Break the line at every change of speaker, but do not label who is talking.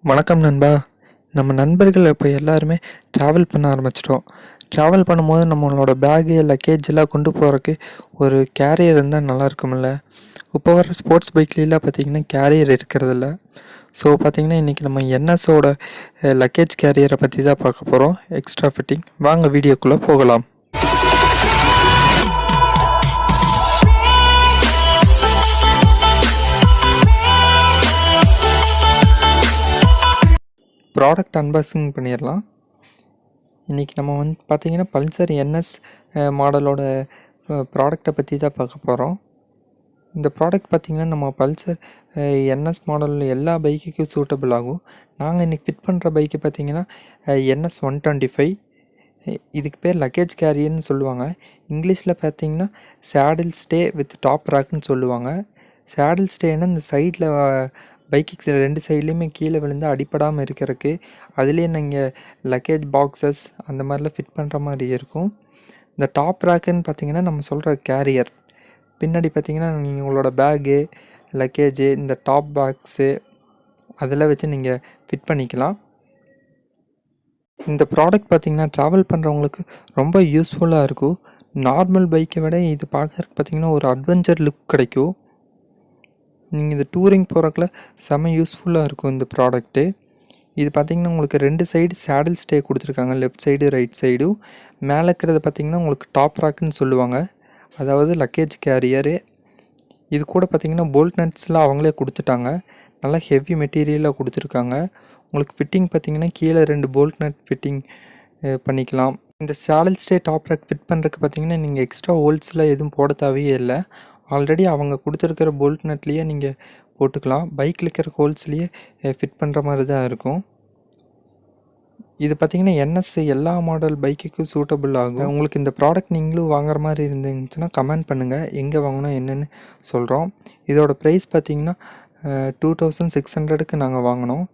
வணக்கம் நண்பா. நம்ம நண்பர்கள் இப்போ எல்லாருமே ட்ராவல் பண்ண ஆரம்பிச்சிட்டோம். ட்ராவல் பண்ணும்போது நம்மளோட பேகு, லக்கேஜ் எல்லாம் கொண்டு போகிறதுக்கு ஒரு கேரியர் இருந்தால் நல்லா இருக்கும்ல. இப்போ வர ஸ்போர்ட்ஸ் பைக்லாம் பார்த்தீங்கன்னா கேரியர் இருக்கிறதில்ல. ஸோ பார்த்தீங்கன்னா இன்றைக்கி நம்ம என்எஸோட லக்கேஜ் கேரியரை பற்றி தான் பார்க்க போகிறோம். Extra fitting. வாங்க வீடியோக்குள்ளே போகலாம். ப்ராடக்ட் அன்பாக்சிங் பண்ணிடலாம். இன்றைக்கி நம்ம பார்த்திங்கன்னா பல்சர் என்எஸ் மாடலோட ப்ராடக்டை பற்றி தான் பார்க்க போகிறோம். இந்த ப்ராடக்ட் பார்த்திங்கன்னா நம்ம பல்சர் என்எஸ் மாடல் எல்லா பைக்குக்கும் சூட்டபிள் ஆகும். நாங்கள் இன்றைக்கி ஃபிட் பண்ணுற பைக்கு பார்த்திங்கன்னா என்எஸ் 125. இதுக்கு பேர் லக்கேஜ் கேரியர்னு சொல்லுவாங்க. இங்கிலீஷில் பார்த்திங்கன்னா சேடில் ஸ்டே வித் டாப் ரேக்னு சொல்லுவாங்க. சேடில் ஸ்டேன்னா இந்த சைடில் பைக்கு 2 சைட்லேயுமே கீழே விழுந்து அடிப்படாமல் இருக்கிறதுக்கு, அதுலேயே நீங்கள் லக்கேஜ் பாக்ஸஸ் அந்த மாதிரிலாம் ஃபிட் பண்ணுற மாதிரி இருக்கும். இந்த டாப் ரேக்குன்னு பார்த்திங்கன்னா நம்ம சொல்கிற கேரியர். பின்னாடி பார்த்திங்கன்னா நீங்கள் உங்களோட பேகு, லக்கேஜு, இந்த டாப் பாக்ஸு அதெல்லாம் வச்சு நீங்கள் ஃபிட் பண்ணிக்கலாம். இந்த ப்ராடக்ட் பார்த்திங்கன்னா ட்ராவல் பண்ணுறவங்களுக்கு ரொம்ப யூஸ்ஃபுல்லாக இருக்கும். நார்மல் பைக்கை விட இது பார்க்குறதுக்கு பார்த்திங்கன்னா ஒரு அட்வென்ச்சர் லுக் கிடைக்கும். நீங்கள் இந்த டூரிங் போகிறக்குள்ள செம்ம யூஸ்ஃபுல்லாக இருக்கும் இந்த ப்ராடக்ட்டு. இது பார்த்திங்கன்னா உங்களுக்கு 2 சைடு சேடில் ஸ்டே கொடுத்துருக்காங்க, லெஃப்ட் சைடு ரைட் சைடும். மேலே இருக்கிறத பார்த்திங்கன்னா உங்களுக்கு டாப் ராக்குன்னு சொல்லுவாங்க, அதாவது லக்கேஜ் கேரியரு. இது கூட பார்த்திங்கன்னா போல்ட் நட்ஸ்லாம் அவங்களே கொடுத்துட்டாங்க. நல்லா ஹெவி மெட்டீரியலாக கொடுத்துருக்காங்க. உங்களுக்கு ஃபிட்டிங் பார்த்திங்கன்னா கீழே 2 போல்ட் நட் ஃபிட்டிங் பண்ணிக்கலாம். இந்த saddle stay top rock fit பண்ணுறதுக்கு பார்த்திங்கன்னா நீங்கள் எக்ஸ்ட்ரா ஹோல்ஸ்லாம் எதுவும் போட தேவையே இல்லை. ஆல்ரெடி அவங்க கொடுத்துருக்கிற போல்ட் நட்லேயே நீங்கள் போட்டுக்கலாம். பைக்கில் இருக்கிற ஹோல்ஸ்லேயே ஃபிட் பண்ணுற மாதிரி தான் இருக்கும். இது பார்த்திங்கன்னா என்எஸ் எல்லா மாடல் பைக்குக்கும் சூட்டபிள் ஆகும். உங்களுக்கு இந்த ப்ராடக்ட் நீங்களும் வாங்குற மாதிரி இருந்துச்சுன்னா கமெண்ட் பண்ணுங்கள், எங்கே வாங்கினோம் என்னென்னு சொல்கிறோம். இதோட ப்ரைஸ் பார்த்திங்கன்னா 2600க்கு நாங்கள் வாங்கினோம்.